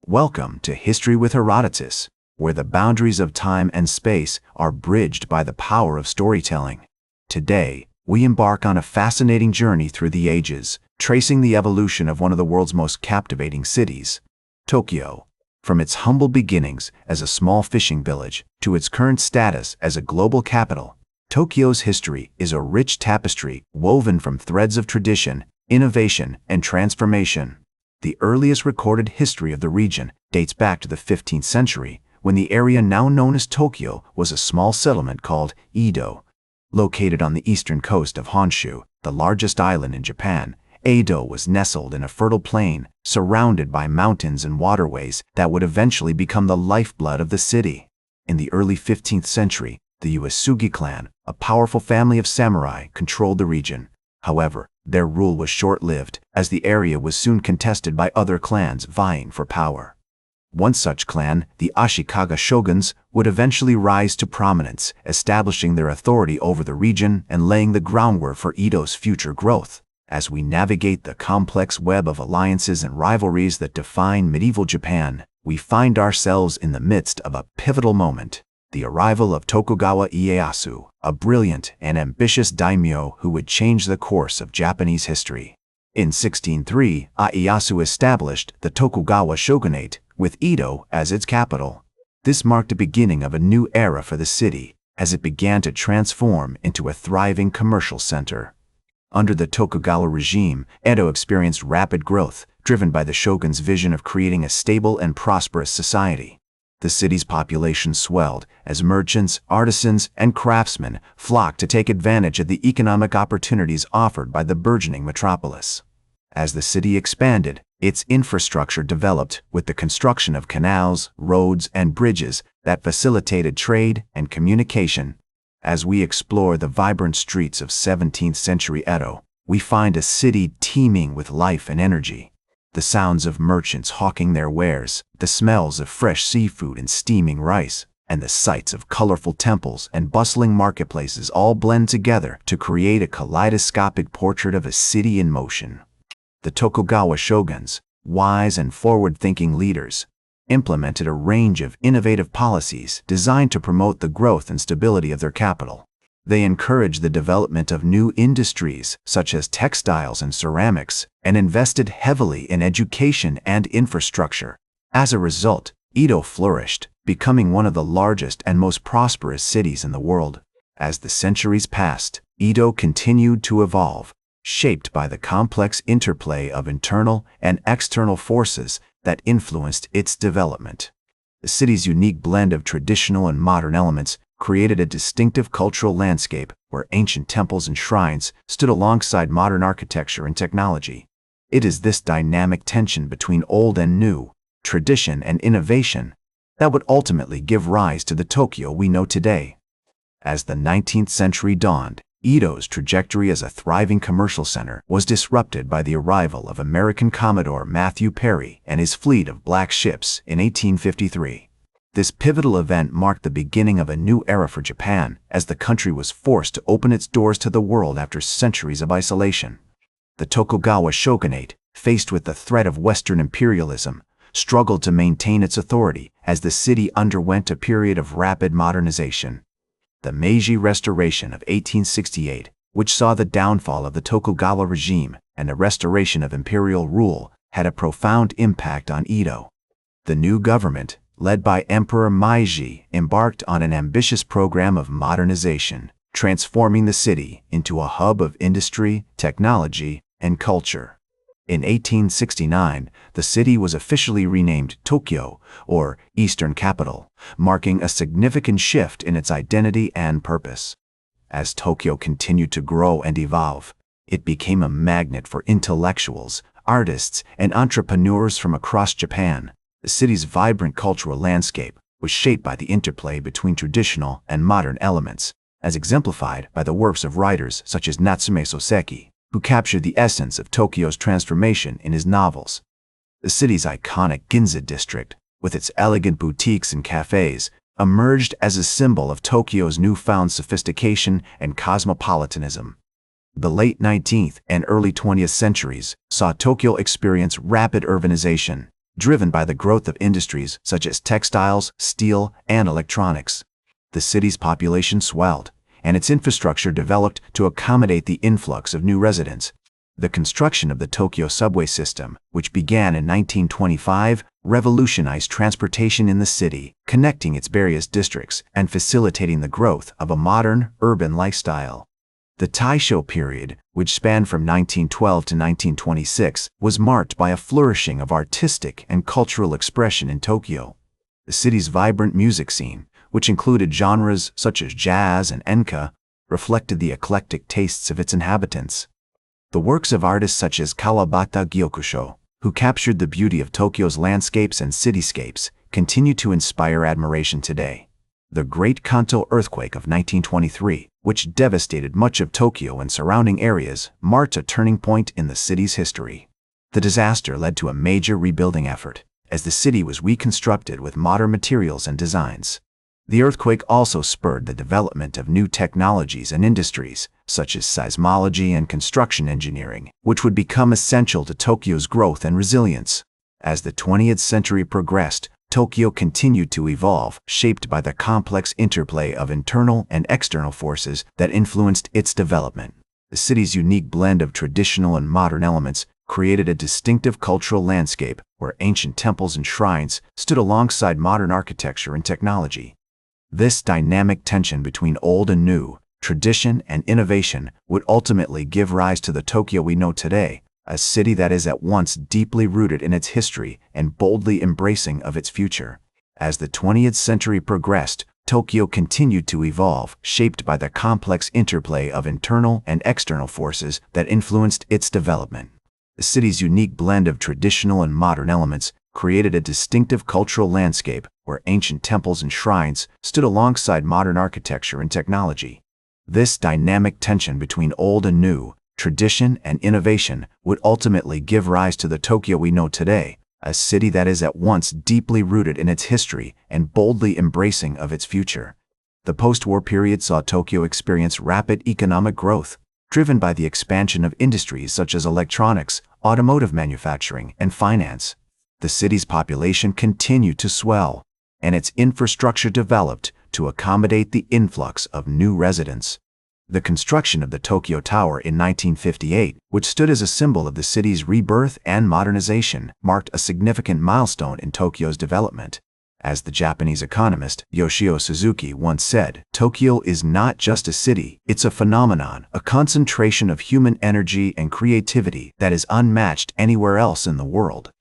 Welcome to History with Herodotus, where the boundaries of time and space are bridged by the power of storytelling. Today, we embark on a fascinating journey through the ages, tracing the evolution of one of the world's most captivating cities, Tokyo. From its humble beginnings as a small fishing village to its current status as a global capital, Tokyo's history is a rich tapestry woven from threads of tradition, innovation, and transformation. The earliest recorded history of the region dates back to the 15th century, when the area now known as Tokyo was a small settlement called Edo. Located on the eastern coast of Honshu, the largest island in Japan, Edo was nestled in a fertile plain, surrounded by mountains and waterways that would eventually become the lifeblood of the city. In the early 15th century, the Uesugi clan, a powerful family of samurai, controlled the region. However, their rule was short-lived, as the area was soon contested by other clans vying for power. One such clan, the Ashikaga shoguns, would eventually rise to prominence, establishing their authority over the region and laying the groundwork for Edo's future growth. As we navigate the complex web of alliances and rivalries that define medieval Japan, we find ourselves in the midst of a pivotal moment: the arrival of Tokugawa Ieyasu, a brilliant and ambitious daimyo who would change the course of Japanese history. In 1603, Ieyasu established the Tokugawa shogunate, with Edo as its capital. This marked the beginning of a new era for the city, as it began to transform into a thriving commercial center. Under the Tokugawa regime, Edo experienced rapid growth, driven by the shogun's vision of creating a stable and prosperous society. The city's population swelled as merchants, artisans, and craftsmen flocked to take advantage of the economic opportunities offered by the burgeoning metropolis. As the city expanded, its infrastructure developed with the construction of canals, roads, and bridges that facilitated trade and communication. As we explore the vibrant streets of 17th-century Edo, we find a city teeming with life and energy. The sounds of merchants hawking their wares, the smells of fresh seafood and steaming rice, and the sights of colorful temples and bustling marketplaces all blend together to create a kaleidoscopic portrait of a city in motion. The Tokugawa shoguns, wise and forward-thinking leaders, implemented a range of innovative policies designed to promote the growth and stability of their capital. They encouraged the development of new industries, such as textiles and ceramics, and invested heavily in education and infrastructure. As a result, Edo flourished, becoming one of the largest and most prosperous cities in the world. As the centuries passed, Edo continued to evolve, shaped by the complex interplay of internal and external forces that influenced its development. The city's unique blend of traditional and modern elements created a distinctive cultural landscape where ancient temples and shrines stood alongside modern architecture and technology. It is this dynamic tension between old and new, tradition and innovation, that would ultimately give rise to the Tokyo we know today. As the 19th century dawned, Edo's trajectory as a thriving commercial center was disrupted by the arrival of American Commodore Matthew Perry and his fleet of black ships in 1853. This pivotal event marked the beginning of a new era for Japan, as the country was forced to open its doors to the world after centuries of isolation. The Tokugawa shogunate, faced with the threat of Western imperialism, struggled to maintain its authority as the city underwent a period of rapid modernization. The Meiji Restoration of 1868, which saw the downfall of the Tokugawa regime and the restoration of imperial rule, had a profound impact on Edo. The new government, led by Emperor Meiji, embarked on an ambitious program of modernization, transforming the city into a hub of industry, technology, and culture. In 1869, the city was officially renamed Tokyo, or Eastern Capital, marking a significant shift in its identity and purpose. As Tokyo continued to grow and evolve, it became a magnet for intellectuals, artists, and entrepreneurs from across Japan. The city's vibrant cultural landscape was shaped by the interplay between traditional and modern elements, as exemplified by the works of writers such as Natsume Soseki, who captured the essence of Tokyo's transformation in his novels. The city's iconic Ginza district, with its elegant boutiques and cafes, emerged as a symbol of Tokyo's newfound sophistication and cosmopolitanism. The late 19th and early 20th centuries saw Tokyo experience rapid urbanization, driven by the growth of industries such as textiles, steel, and electronics. The city's population swelled, and its infrastructure developed to accommodate the influx of new residents. The construction of the Tokyo subway system, which began in 1925, revolutionized transportation in the city, connecting its various districts and facilitating the growth of a modern, urban lifestyle. The Taisho period, which spanned from 1912 to 1926, was marked by a flourishing of artistic and cultural expression in Tokyo. The city's vibrant music scene, which included genres such as jazz and enka, reflected the eclectic tastes of its inhabitants. The works of artists such as Kawabata Gyokusho, who captured the beauty of Tokyo's landscapes and cityscapes, continue to inspire admiration today. The Great Kanto earthquake of 1923, which devastated much of Tokyo and surrounding areas, marked a turning point in the city's history. The disaster led to a major rebuilding effort, as the city was reconstructed with modern materials and designs. The earthquake also spurred the development of new technologies and industries, such as seismology and construction engineering, which would become essential to Tokyo's growth and resilience. As the 20th century progressed, Tokyo continued to evolve, shaped by the complex interplay of internal and external forces that influenced its development. The city's unique blend of traditional and modern elements created a distinctive cultural landscape where ancient temples and shrines stood alongside modern architecture and technology. This dynamic tension between old and new, tradition and innovation, would ultimately give rise to the Tokyo we know today, a city that is at once deeply rooted in its history and boldly embracing of its future. As the 20th century progressed, Tokyo continued to evolve, shaped by the complex interplay of internal and external forces that influenced its development. The city's unique blend of traditional and modern elements created a distinctive cultural landscape where ancient temples and shrines stood alongside modern architecture and technology. This dynamic tension between old and new, tradition and innovation, would ultimately give rise to the Tokyo we know today, a city that is at once deeply rooted in its history and boldly embracing of its future. The post-war period saw Tokyo experience rapid economic growth, driven by the expansion of industries such as electronics, automotive manufacturing, and finance. The city's population continued to swell, and its infrastructure developed to accommodate the influx of new residents. The construction of the Tokyo Tower in 1958, which stood as a symbol of the city's rebirth and modernization, marked a significant milestone in Tokyo's development. As the Japanese economist Yoshio Suzuki once said, "Tokyo is not just a city, it's a phenomenon, a concentration of human energy and creativity that is unmatched anywhere else in the world."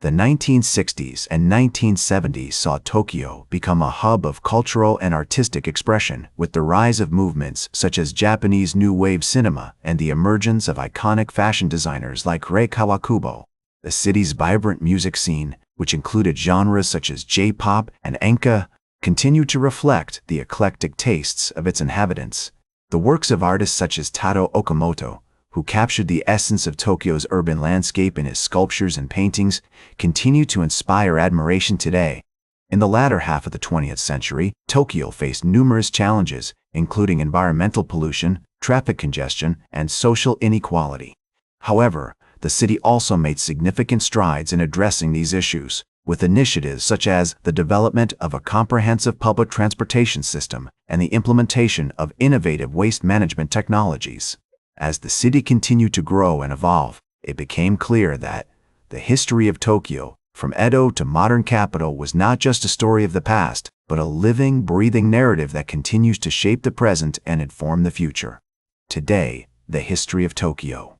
The 1960s and 1970s saw Tokyo become a hub of cultural and artistic expression, with the rise of movements such as Japanese New Wave cinema and the emergence of iconic fashion designers like Rei Kawakubo. The city's vibrant music scene, which included genres such as J-pop and enka, continued to reflect the eclectic tastes of its inhabitants. The works of artists such as Taro Okamoto, who captured the essence of Tokyo's urban landscape in his sculptures and paintings, continue to inspire admiration today. In the latter half of the 20th century, Tokyo faced numerous challenges, including environmental pollution, traffic congestion, and social inequality. However, the city also made significant strides in addressing these issues, with initiatives such as the development of a comprehensive public transportation system and the implementation of innovative waste management technologies. As the city continued to grow and evolve, it became clear that the history of Tokyo, from Edo to modern capital, was not just a story of the past, but a living, breathing narrative that continues to shape the present and inform the future. Today, the history of Tokyo,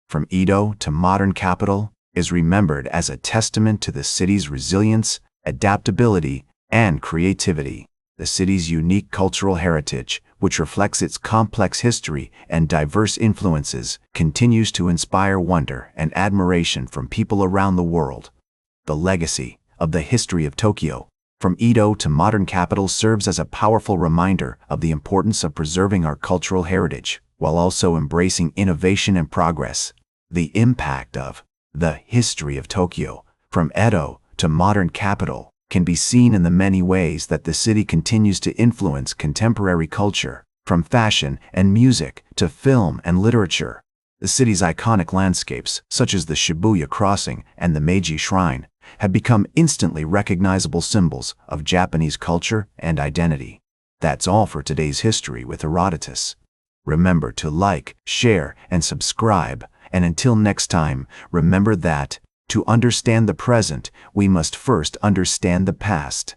from Edo to modern capital, is remembered as a testament to the city's resilience, adaptability, and creativity. The city's unique cultural heritage, which reflects its complex history and diverse influences, continues to inspire wonder and admiration from people around the world. The legacy of the history of Tokyo, from Edo to modern capital, serves as a powerful reminder of the importance of preserving our cultural heritage, while also embracing innovation and progress. The impact of the history of Tokyo, from Edo to modern capital, can be seen in the many ways that the city continues to influence contemporary culture, from fashion and music to film and literature. The city's iconic landscapes, such as the Shibuya Crossing and the Meiji Shrine, have become instantly recognizable symbols of Japanese culture and identity. That's all for today's History with Herodotus. Remember to like, share, and subscribe. And until next time, remember that, to understand the present, we must first understand the past.